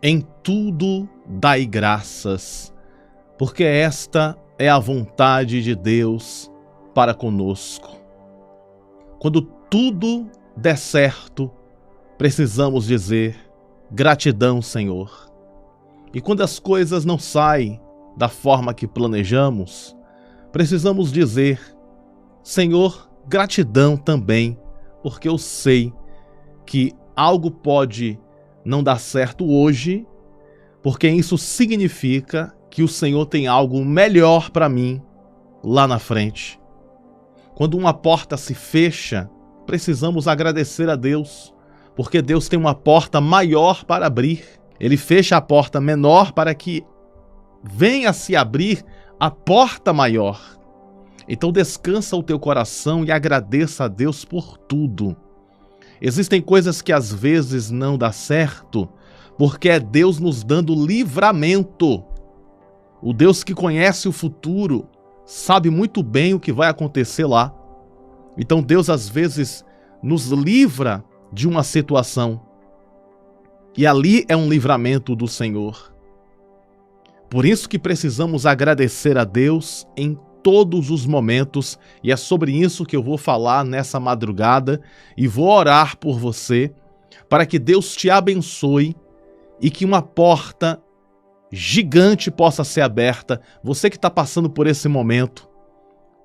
Em tudo dai graças, porque esta é a vontade de Deus para conosco. Quando tudo der certo, precisamos dizer gratidão, Senhor. E quando as coisas não saem da forma que planejamos, precisamos dizer, Senhor, gratidão também, porque eu sei que algo pode não dar certo hoje, porque isso significa que o Senhor tem algo melhor para mim lá na frente. Quando uma porta se fecha, precisamos agradecer a Deus, porque Deus tem uma porta maior para abrir. Ele fecha a porta menor para que venha se abrir a porta maior. Então descansa o teu coração e agradeça a Deus por tudo. Existem coisas que às vezes não dá certo, porque é Deus nos dando livramento. O Deus que conhece o futuro sabe muito bem o que vai acontecer lá. Então Deus às vezes nos livra de uma situação. E ali é um livramento do Senhor. Por isso que precisamos agradecer a Deus em todos os momentos, e é sobre isso que eu vou falar nessa madrugada e vou orar por você, para que Deus te abençoe e que uma porta gigante possa ser aberta. Você que está passando por esse momento,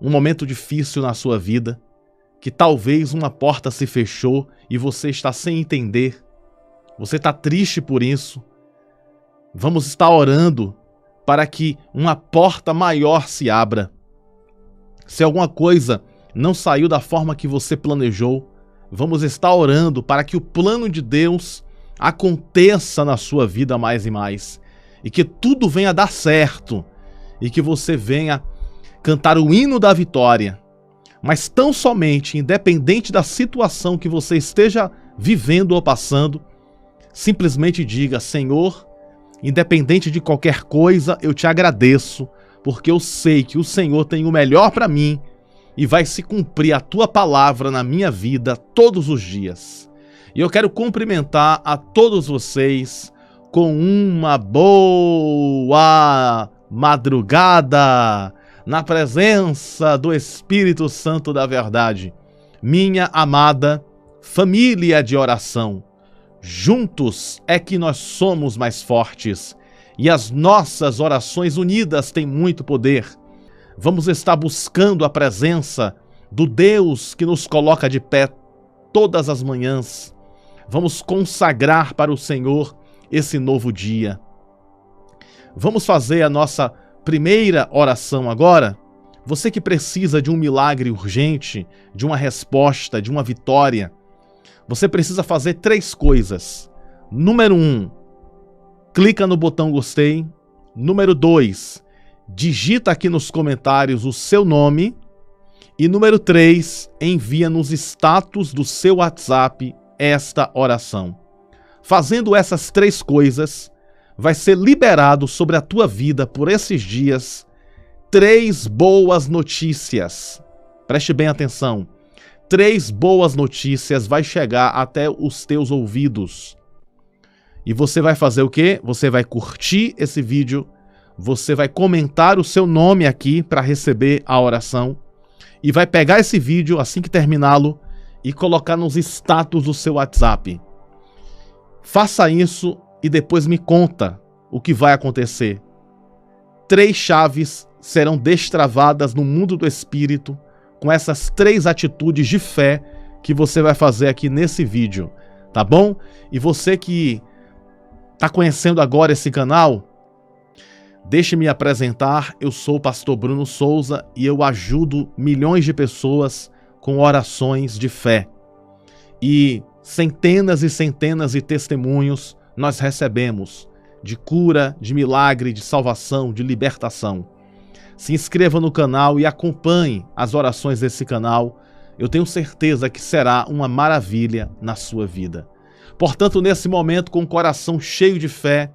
um momento difícil na sua vida, que talvez uma porta se fechou e você está sem entender, você está triste por isso, vamos estar orando para que uma porta maior se abra. Se alguma coisa não saiu da forma que você planejou, vamos estar orando para que o plano de Deus aconteça na sua vida mais e mais. E que tudo venha dar certo. E que você venha cantar o hino da vitória. Mas tão somente, independente da situação que você esteja vivendo ou passando, simplesmente diga, Senhor, independente de qualquer coisa, eu te agradeço, porque eu sei que o Senhor tem o melhor para mim e vai se cumprir a tua palavra na minha vida todos os dias. E eu quero cumprimentar a todos vocês com uma boa madrugada na presença do Espírito Santo da Verdade. Minha amada família de oração, juntos é que nós somos mais fortes. E as nossas orações unidas têm muito poder. Vamos estar buscando a presença do Deus que nos coloca de pé todas as manhãs. Vamos consagrar para o Senhor esse novo dia. Vamos fazer a nossa primeira oração agora. Você que precisa de um milagre urgente, de uma resposta, de uma vitória, você precisa fazer 3 coisas. Número 1, clica no botão gostei. Número 2, digita aqui nos comentários o seu nome. E número 3, envia nos status do seu WhatsApp esta oração. Fazendo essas 3 coisas, vai ser liberado sobre a tua vida por esses dias 3 boas notícias. Preste bem atenção. 3 boas notícias vai chegar até os teus ouvidos. E você vai fazer o quê? Você vai curtir esse vídeo, você vai comentar o seu nome aqui para receber a oração e vai pegar esse vídeo assim que terminá-lo e colocar nos status do seu WhatsApp. Faça isso e depois me conta o que vai acontecer. 3 chaves serão destravadas no mundo do Espírito com essas 3 atitudes de fé que você vai fazer aqui nesse vídeo, tá bom? E você que está conhecendo agora esse canal, deixe-me apresentar, eu sou o pastor Bruno Souza e eu ajudo milhões de pessoas com orações de fé. E centenas e centenas de testemunhos nós recebemos de cura, de milagre, de salvação, de libertação. Se inscreva no canal e acompanhe as orações desse canal. Eu tenho certeza que será uma maravilha na sua vida. Portanto, nesse momento, com o coração cheio de fé,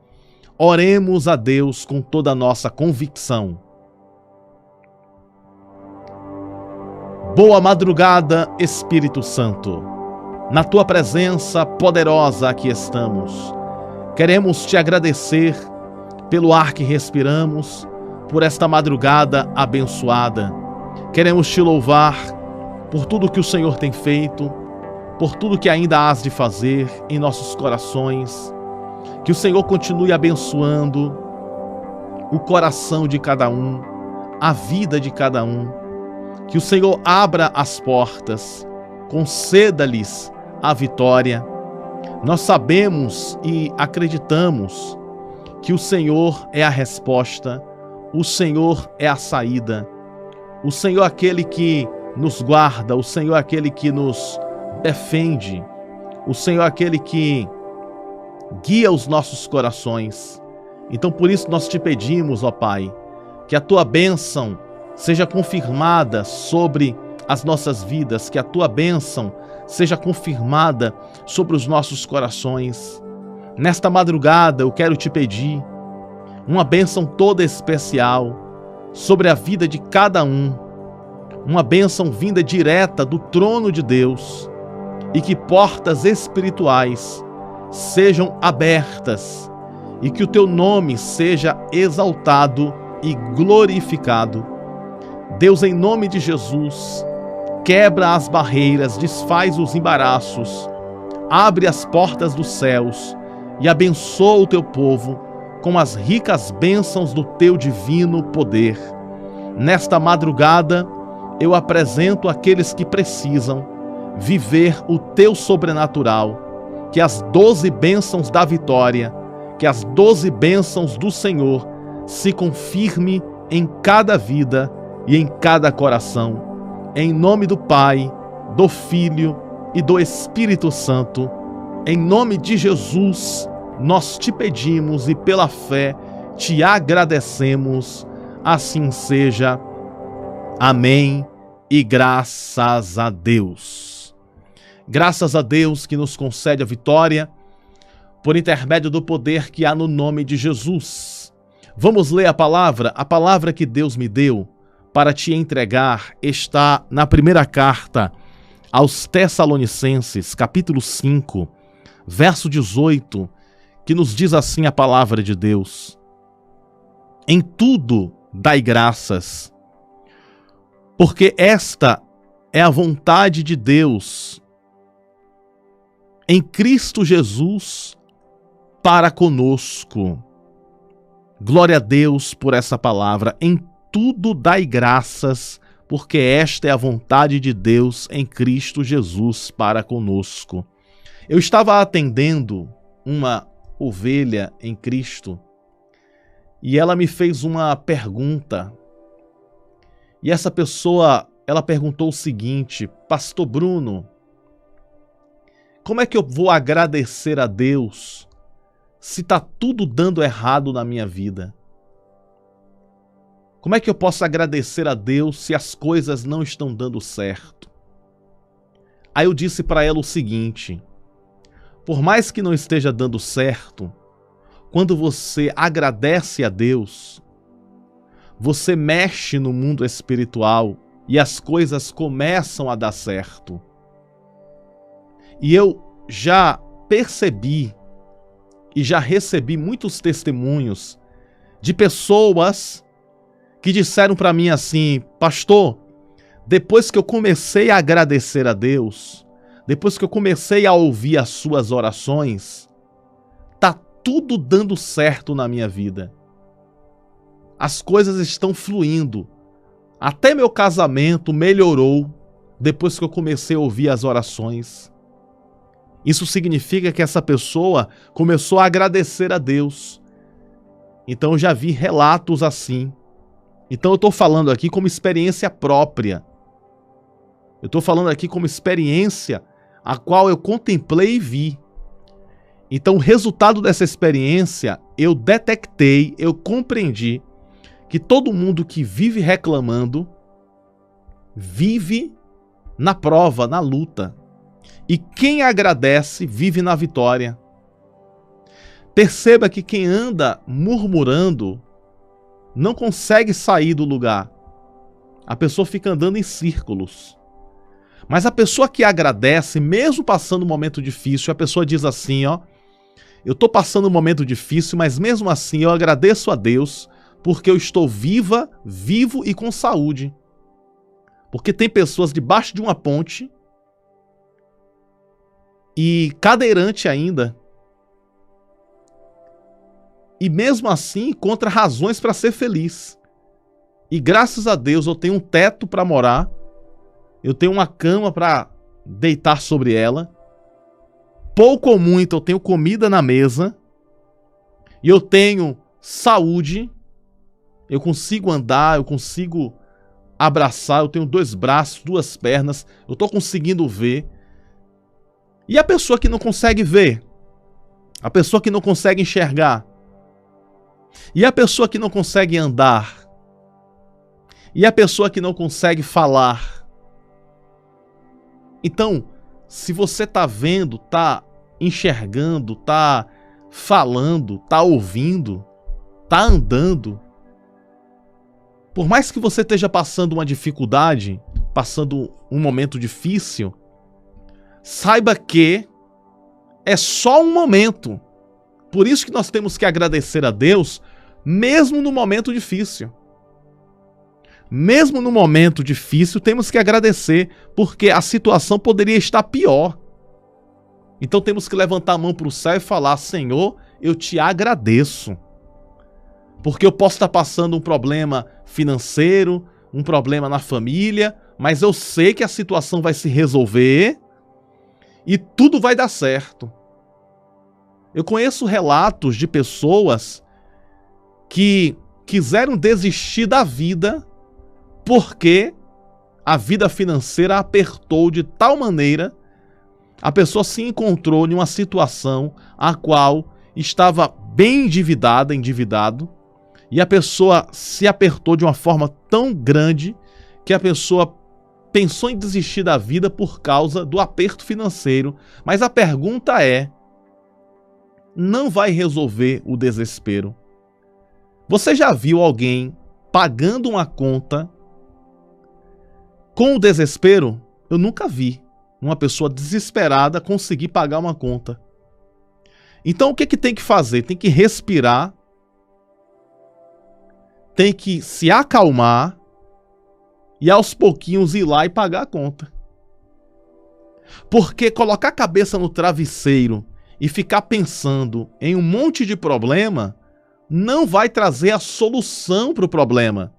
oremos a Deus com toda a nossa convicção. Boa madrugada, Espírito Santo. Na tua presença poderosa aqui estamos. Queremos te agradecer pelo ar que respiramos, por esta madrugada abençoada. Queremos te louvar por tudo que o Senhor tem feito, por tudo que ainda hás de fazer em nossos corações. Que o Senhor continue abençoando o coração de cada um, a vida de cada um. Que o Senhor abra as portas, conceda-lhes a vitória. Nós sabemos e acreditamos que o Senhor é a resposta, o Senhor é a saída, o Senhor é aquele que nos guarda, o Senhor é aquele que nos defende, o Senhor é aquele que guia os nossos corações. Então por isso nós te pedimos, ó Pai, que a tua bênção seja confirmada sobre as nossas vidas, que a tua bênção seja confirmada sobre os nossos corações. Nesta madrugada eu quero te pedir uma bênção toda especial sobre a vida de cada um, uma bênção vinda direta do trono de Deus, e que portas espirituais sejam abertas e que o teu nome seja exaltado e glorificado. Deus, em nome de Jesus, quebra as barreiras, desfaz os embaraços, abre as portas dos céus e abençoa o teu povo com as ricas bênçãos do teu divino poder. Nesta madrugada, eu apresento aqueles que precisam viver o teu sobrenatural, que as 12 bênçãos da vitória, que as 12 bênçãos do Senhor se confirme em cada vida e em cada coração. Em nome do Pai, do Filho e do Espírito Santo, em nome de Jesus, nós te pedimos e pela fé te agradecemos. Assim seja. Amém e graças a Deus. Graças a Deus que nos concede a vitória por intermédio do poder que há no nome de Jesus. Vamos ler a palavra que Deus me deu para te entregar está na primeira carta aos Tessalonicenses, capítulo 5, verso 18, que nos diz assim a palavra de Deus: em tudo dai graças, porque esta é a vontade de Deus em Cristo Jesus para conosco. Glória a Deus por essa palavra. Em tudo dai graças, porque esta é a vontade de Deus em Cristo Jesus para conosco. Eu estava atendendo uma ovelha em Cristo e ela me fez uma pergunta. E essa pessoa, ela perguntou o seguinte: Pastor Bruno, como é que eu vou agradecer a Deus se está tudo dando errado na minha vida? Como é que eu posso agradecer a Deus se as coisas não estão dando certo? Aí eu disse para ela o seguinte: por mais que não esteja dando certo, quando você agradece a Deus, você mexe no mundo espiritual e as coisas começam a dar certo. E eu já percebi e já recebi muitos testemunhos de pessoas que disseram para mim assim: pastor, depois que eu comecei a agradecer a Deus, depois que eu comecei a ouvir as suas orações, tá tudo dando certo na minha vida. As coisas estão fluindo. Até meu casamento melhorou depois que eu comecei a ouvir as orações. Isso significa que essa pessoa começou a agradecer a Deus. Então eu já vi relatos assim. Então eu estou falando aqui como experiência própria. Eu estou falando aqui como experiência a qual eu contemplei e vi. Então o resultado dessa experiência, eu detectei, eu compreendi que todo mundo que vive reclamando, vive na prova, na luta. E quem agradece, vive na vitória. Perceba que quem anda murmurando não consegue sair do lugar. A pessoa fica andando em círculos. Mas a pessoa que agradece, mesmo passando um momento difícil, a pessoa diz assim, ó: eu estou passando um momento difícil, mas mesmo assim eu agradeço a Deus porque eu estou viva, vivo e com saúde. Porque tem pessoas debaixo de uma ponte e cadeirante ainda. E mesmo assim encontra razões para ser feliz. E graças a Deus eu tenho um teto para morar, eu tenho uma cama para deitar sobre ela, pouco ou muito eu tenho comida na mesa, e eu tenho saúde, eu consigo andar, eu consigo abraçar, eu tenho 2 braços, 2 pernas, eu estou conseguindo ver. E a pessoa que não consegue ver? A pessoa que não consegue enxergar? E a pessoa que não consegue andar? E a pessoa que não consegue falar? Então, se você está vendo, está enxergando, está falando, está ouvindo, está andando, por mais que você esteja passando uma dificuldade, passando um momento difícil, saiba que é só um momento. Por isso que nós temos que agradecer a Deus, mesmo no momento difícil. Mesmo no momento difícil, temos que agradecer, porque a situação poderia estar pior. Então temos que levantar a mão para o céu e falar: Senhor, eu te agradeço. Porque eu posso estar passando um problema financeiro, um problema na família, mas eu sei que a situação vai se resolver e tudo vai dar certo. Eu conheço relatos de pessoas que quiseram desistir da vida porque a vida financeira apertou de tal maneira, a pessoa se encontrou em uma situação a qual estava bem endividado, e a pessoa se apertou de uma forma tão grande que a pessoa pensou em desistir da vida por causa do aperto financeiro. Mas a pergunta é, não vai resolver o desespero. Você já viu alguém pagando uma conta com o desespero? Eu nunca vi uma pessoa desesperada conseguir pagar uma conta. Então o que tem que fazer? Tem que respirar, tem que se acalmar e aos pouquinhos ir lá e pagar a conta. Porque colocar a cabeça no travesseiro e ficar pensando em um monte de problema não vai trazer a solução para o problema.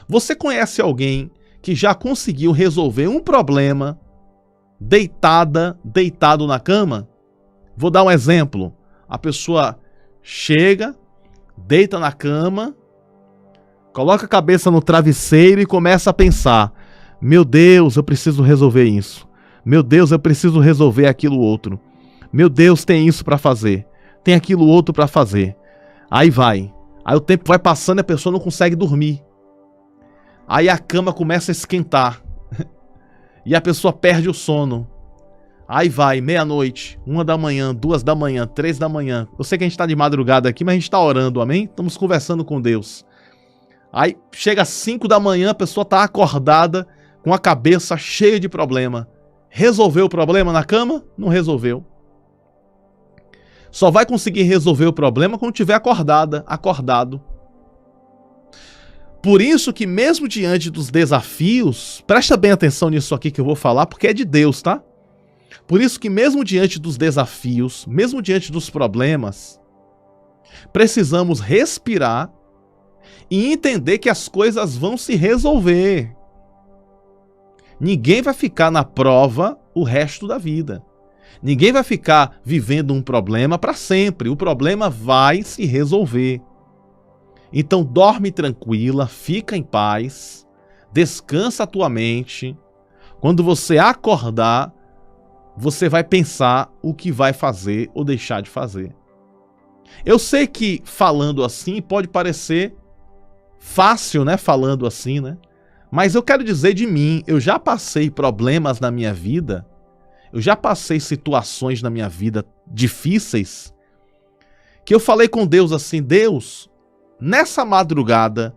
Você conhece alguém que já conseguiu resolver um problema deitado na cama? Vou dar um exemplo. A pessoa chega, deita na cama, coloca a cabeça no travesseiro e começa a pensar: meu Deus, eu preciso resolver isso. Meu Deus, eu preciso resolver aquilo outro. Meu Deus, tem isso para fazer. Tem aquilo outro para fazer. Aí vai. Aí o tempo vai passando e a pessoa não consegue dormir. Aí a cama começa a esquentar. E a pessoa perde o sono. Aí vai, 00:00, 1h, 2h, 3h. Eu sei que a gente está de madrugada aqui, mas a gente está orando, amém? Estamos conversando com Deus. Aí chega às 5h, a pessoa está acordada, com a cabeça cheia de problema. Resolveu o problema na cama? Não resolveu. Só vai conseguir resolver o problema quando estiver acordado. Por isso que mesmo diante dos desafios, presta bem atenção nisso aqui que eu vou falar, porque é de Deus, tá? Por isso que mesmo diante dos desafios, mesmo diante dos problemas, precisamos respirar e entender que as coisas vão se resolver. Ninguém vai ficar na prova o resto da vida. Ninguém vai ficar vivendo um problema para sempre. O problema vai se resolver. Então dorme tranquila, fica em paz, descansa a tua mente. Quando você acordar, você vai pensar o que vai fazer ou deixar de fazer. Eu sei que falando assim pode parecer fácil, né? Falando assim, né? Mas eu quero dizer de mim, eu já passei problemas na minha vida, eu já passei situações na minha vida difíceis, que eu falei com Deus assim: Deus, nessa madrugada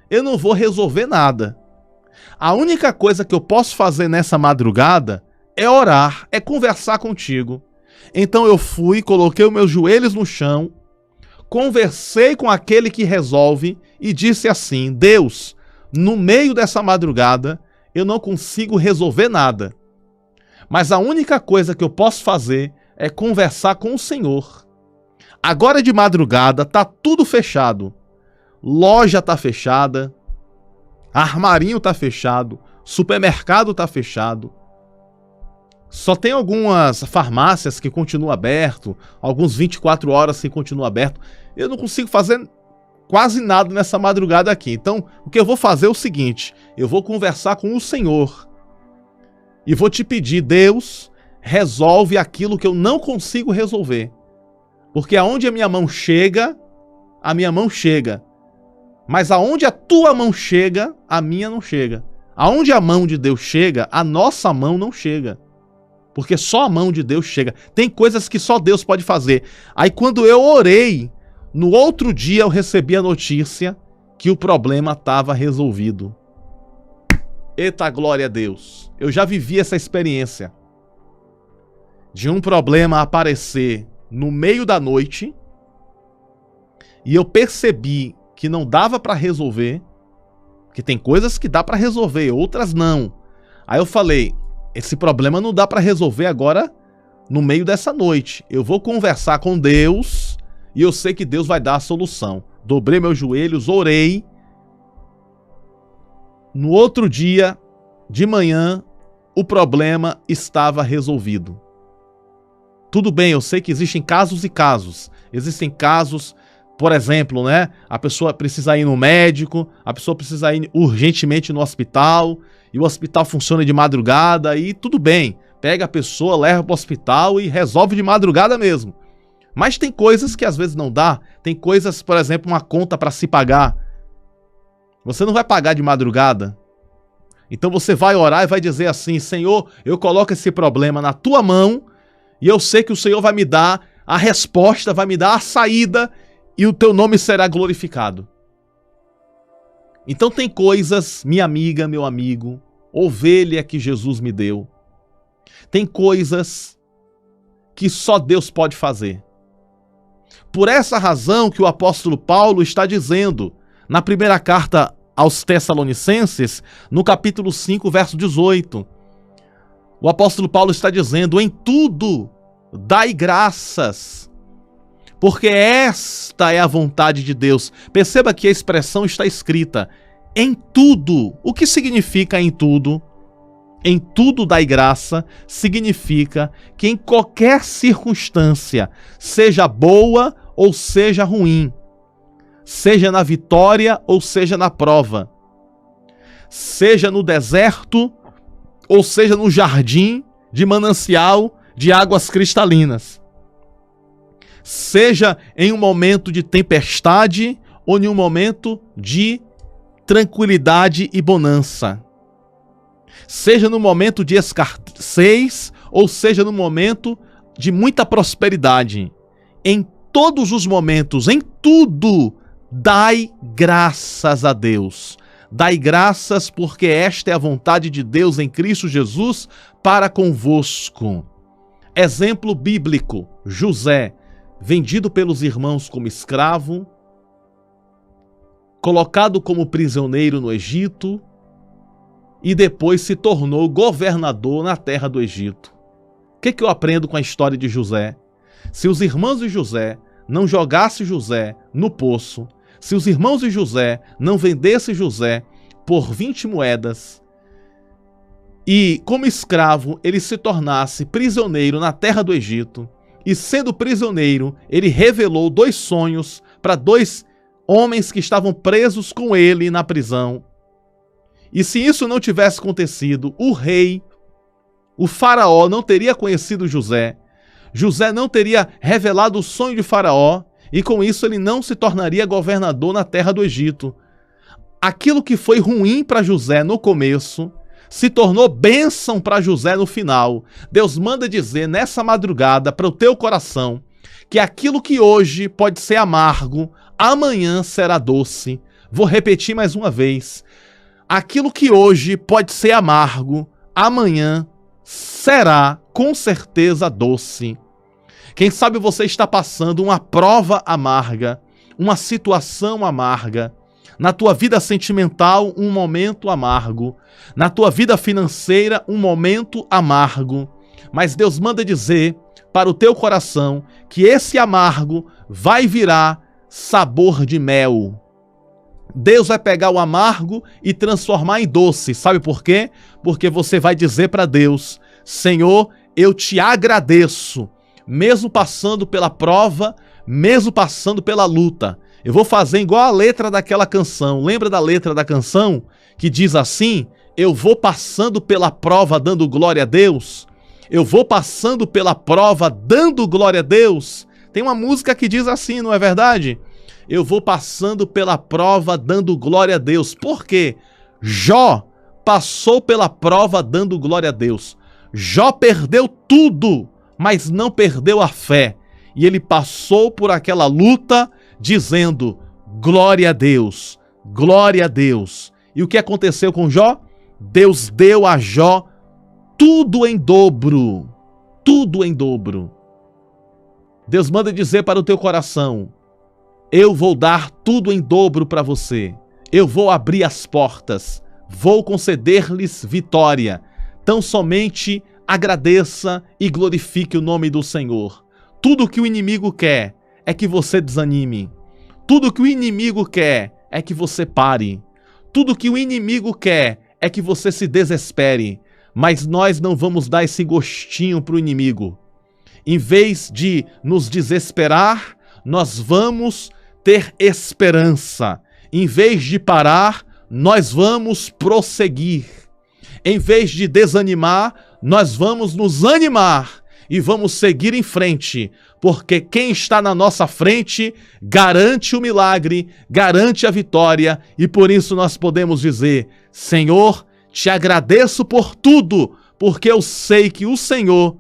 eu não vou resolver nada. A única coisa que eu posso fazer nessa madrugada é orar, é conversar contigo. Então eu fui, coloquei os meus joelhos no chão, conversei com aquele que resolve e disse assim: Deus, no meio dessa madrugada, eu não consigo resolver nada. Mas a única coisa que eu posso fazer é conversar com o Senhor. Agora de madrugada tá tudo fechado. Loja tá fechada, armarinho tá fechado, supermercado tá fechado. Só tem algumas farmácias que continuam aberto, alguns 24 horas que continuam aberto. Eu não consigo fazer quase nada nessa madrugada aqui. Então, o que eu vou fazer é o seguinte: eu vou conversar com o Senhor e vou te pedir, Deus, resolve aquilo que eu não consigo resolver. Porque aonde a minha mão chega, a minha mão chega. Mas aonde a tua mão chega, a minha não chega. Aonde a mão de Deus chega, a nossa mão não chega. Porque só a mão de Deus chega. Tem coisas que só Deus pode fazer. Aí quando eu orei, no outro dia eu recebi a notícia que o problema estava resolvido. Eita, glória a Deus. Eu já vivi essa experiência de um problema aparecer no meio da noite e eu percebi que não dava para resolver, que tem coisas que dá para resolver, outras não. Aí eu falei, esse problema não dá para resolver agora no meio dessa noite. Eu vou conversar com Deus e eu sei que Deus vai dar a solução. Dobrei meus joelhos, orei. No outro dia, de manhã, o problema estava resolvido. Tudo bem, eu sei que existem casos e casos. Existem casos, por exemplo, né? A pessoa precisa ir no médico, a pessoa precisa ir urgentemente no hospital, e o hospital funciona de madrugada, e tudo bem. Pega a pessoa, leva para o hospital e resolve de madrugada mesmo. Mas tem coisas que às vezes não dá. Tem coisas, por exemplo, uma conta para se pagar. Você não vai pagar de madrugada. Então você vai orar e vai dizer assim: Senhor, eu coloco esse problema na tua mão e eu sei que o Senhor vai me dar a resposta, vai me dar a saída e o teu nome será glorificado. Então tem coisas, minha amiga, meu amigo, ovelha que Jesus me deu. Tem coisas que só Deus pode fazer. Por essa razão que o apóstolo Paulo está dizendo na primeira carta aos Tessalonicenses, no capítulo 5, verso 18. O apóstolo Paulo está dizendo: em tudo dai graças, porque esta é a vontade de Deus. Perceba que a expressão está escrita em tudo. O que significa em tudo? Em tudo dai graça significa que em qualquer circunstância, seja boa ou seja ruim, seja na vitória ou seja na prova, seja no deserto ou seja no jardim de manancial de águas cristalinas, seja em um momento de tempestade ou em um momento de tranquilidade e bonança, seja no momento de escassez ou seja no momento de muita prosperidade, em todos os momentos, em tudo, dai graças a Deus. Dai graças porque esta é a vontade de Deus em Cristo Jesus para convosco. Exemplo bíblico: José, vendido pelos irmãos como escravo, colocado como prisioneiro no Egito e depois se tornou governador na terra do Egito. O que eu aprendo com a história de José? Se os irmãos de José não jogassem José no poço, se os irmãos de José não vendessem José por 20 moedas e, como escravo, ele se tornasse prisioneiro na terra do Egito, e sendo prisioneiro, ele revelou 2 sonhos para 2 homens que estavam presos com ele na prisão. E se isso não tivesse acontecido, o rei, o faraó, não teria conhecido José. José não teria revelado o sonho de Faraó e com isso ele não se tornaria governador na terra do Egito. Aquilo que foi ruim para José no começo se tornou bênção para José no final. Deus manda dizer nessa madrugada para o teu coração que aquilo que hoje pode ser amargo, amanhã será doce. Vou repetir mais uma vez. Aquilo que hoje pode ser amargo, amanhã será com certeza doce. Quem sabe você está passando uma prova amarga, uma situação amarga, na tua vida sentimental, um momento amargo, na tua vida financeira, um momento amargo. Mas Deus manda dizer para o teu coração que esse amargo vai virar sabor de mel. Deus vai pegar o amargo e transformar em doce. Sabe por quê? Porque você vai dizer para Deus: Senhor, eu te agradeço, mesmo passando pela prova, mesmo passando pela luta. Eu vou fazer igual a letra daquela canção. Lembra da letra da canção? Que diz assim: eu vou passando pela prova dando glória a Deus. Eu vou passando pela prova dando glória a Deus. Tem uma música que diz assim, não é verdade? Eu vou passando pela prova dando glória a Deus. Por quê? Jó passou pela prova dando glória a Deus. Jó perdeu tudo, mas não perdeu a fé. E ele passou por aquela luta dizendo: glória a Deus, glória a Deus. E o que aconteceu com Jó? Deus deu a Jó tudo em dobro, tudo em dobro. Deus manda dizer para o teu coração: eu vou dar tudo em dobro para você. Eu vou abrir as portas, vou conceder-lhes vitória. Tão somente agradeça e glorifique o nome do Senhor. Tudo que o inimigo quer é que você desanime. Tudo que o inimigo quer é que você pare. Tudo que o inimigo quer é que você se desespere. Mas nós não vamos dar esse gostinho para o inimigo. Em vez de nos desesperar, nós vamos ter esperança. Em vez de parar, nós vamos prosseguir. Em vez de desanimar, nós vamos nos animar e vamos seguir em frente, porque quem está na nossa frente garante o milagre, garante a vitória, e por isso nós podemos dizer: Senhor, te agradeço por tudo, porque eu sei que o Senhor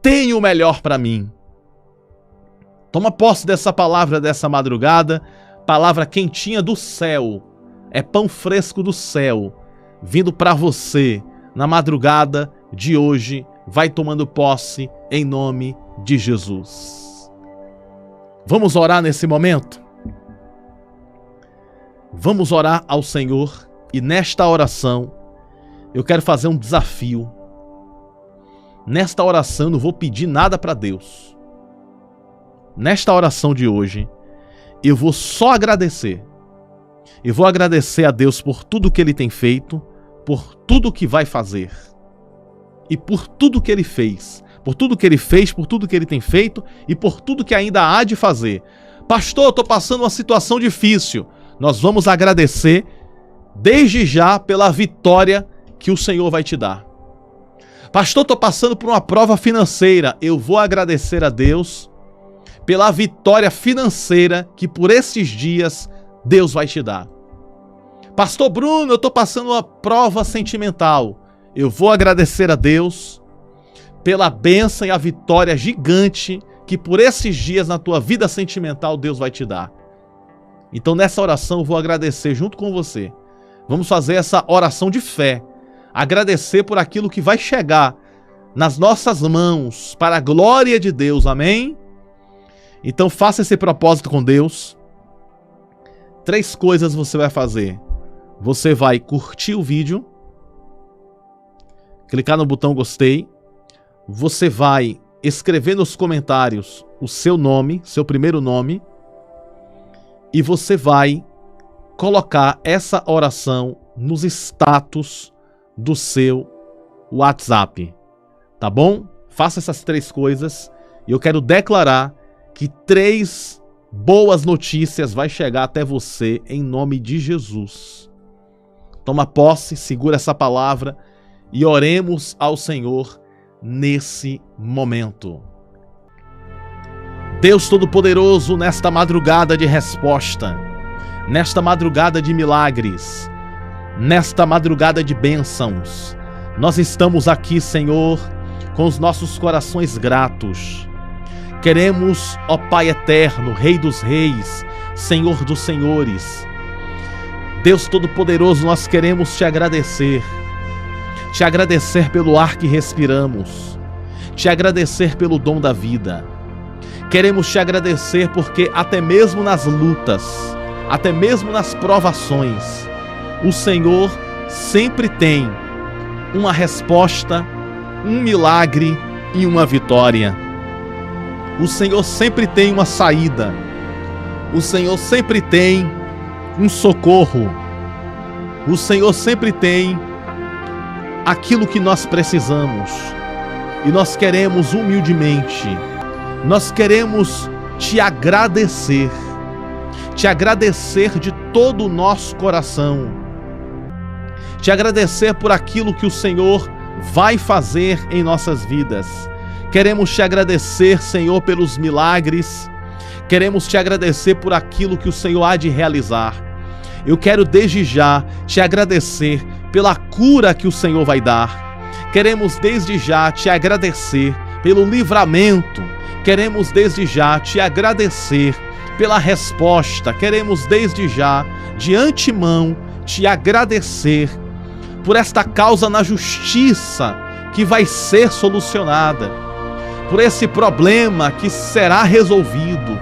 tem o melhor para mim. Toma posse dessa palavra dessa madrugada, palavra quentinha do céu, é pão fresco do céu, vindo para você na madrugada de hoje. Vai tomando posse em nome de Jesus. Vamos orar nesse momento? Vamos orar ao Senhor, e nesta oração eu quero fazer um desafio. Nesta oração eu não vou pedir nada para Deus. Nesta oração de hoje, eu vou só agradecer. Eu vou agradecer a Deus por tudo que Ele tem feito, por tudo que vai fazer. E por tudo que Ele fez. Por tudo que Ele fez, por tudo que Ele tem feito e por tudo que ainda há de fazer. Pastor, eu estou passando uma situação difícil. Nós vamos agradecer desde já pela vitória que o Senhor vai te dar. Pastor, estou passando por uma prova financeira. Eu vou agradecer a Deus pela vitória financeira que por esses dias Deus vai te dar. Pastor Bruno, eu estou passando uma prova sentimental. Eu vou agradecer a Deus pela bênção e a vitória gigante que por esses dias na tua vida sentimental Deus vai te dar. Então nessa oração eu vou agradecer junto com você. Vamos fazer essa oração de fé. Agradecer por aquilo que vai chegar nas nossas mãos para a glória de Deus. Amém? Então faça esse propósito com Deus. 3 coisas você vai fazer. Você vai curtir o vídeo, clicar no botão gostei, você vai escrever nos comentários o seu nome, seu primeiro nome, e você vai colocar essa oração nos status do seu WhatsApp, tá bom? Faça essas 3 coisas e eu quero declarar que 3 boas notícias vai chegar até você em nome de Jesus. Toma posse, segura essa palavra e oremos ao Senhor nesse momento. Deus Todo-Poderoso, nesta madrugada de resposta, nesta madrugada de milagres, nesta madrugada de bênçãos, nós estamos aqui, Senhor, com os nossos corações gratos. Queremos, ó Pai eterno, Rei dos reis, Senhor dos senhores, Deus Todo-Poderoso, nós queremos te agradecer pelo ar que respiramos, te agradecer pelo dom da vida, Queremos te agradecer porque até mesmo nas lutas, até mesmo nas provações, o Senhor sempre tem uma resposta, um milagre e uma vitória. O Senhor sempre tem uma saída. O Senhor sempre tem um socorro. O Senhor sempre tem aquilo que nós precisamos. E nós queremos humildemente, nós queremos te agradecer de todo o nosso coração, te agradecer por aquilo que o Senhor vai fazer em nossas vidas. Queremos te agradecer, Senhor, pelos milagres, queremos te agradecer por aquilo que o Senhor há de realizar. Eu quero desde já te agradecer pela cura que o Senhor vai dar. Queremos desde já te agradecer pelo livramento. Queremos desde já te agradecer pela resposta. Queremos desde já, de antemão, te agradecer por esta causa na justiça que vai ser solucionada, por esse problema que será resolvido,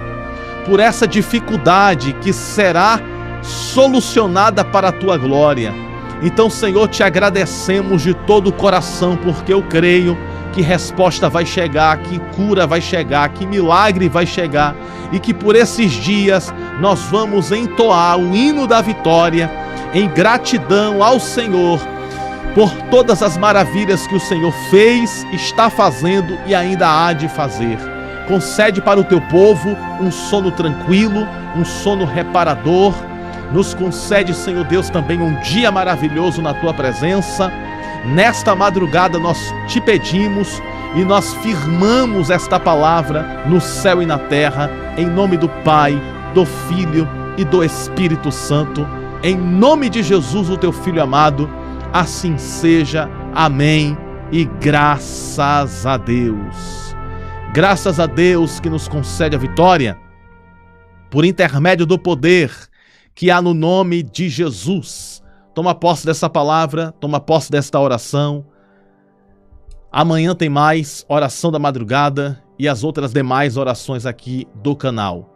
por essa dificuldade que será solucionada para a tua glória. Então, Senhor, te agradecemos de todo o coração, porque eu creio que resposta vai chegar, que cura vai chegar, que milagre vai chegar, e que por esses dias nós vamos entoar o hino da vitória em gratidão ao Senhor por todas as maravilhas que o Senhor fez, está fazendo e ainda há de fazer. Concede para o teu povo um sono tranquilo, um sono reparador. Nos concede, Senhor Deus, também um dia maravilhoso na tua presença. Nesta madrugada nós te pedimos e nós firmamos esta palavra no céu e na terra, em nome do Pai, do Filho e do Espírito Santo, em nome de Jesus, o teu Filho amado. Assim seja. Amém. E graças a Deus. Graças a Deus que nos concede a vitória por intermédio do poder que há no nome de Jesus. Toma posse dessa palavra, toma posse desta oração. Amanhã tem mais oração da madrugada e as outras demais orações aqui do canal.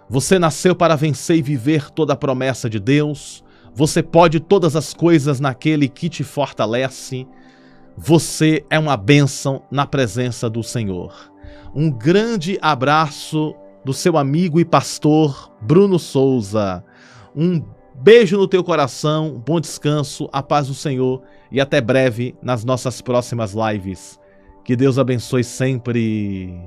Você nasceu para vencer e viver toda a promessa de Deus. Você pode todas as coisas naquele que te fortalece. Você é uma bênção na presença do Senhor. Um grande abraço do seu amigo e pastor Bruno Souza. Um beijo no teu coração, bom descanso, a paz do Senhor e até breve nas nossas próximas lives. Que Deus abençoe sempre.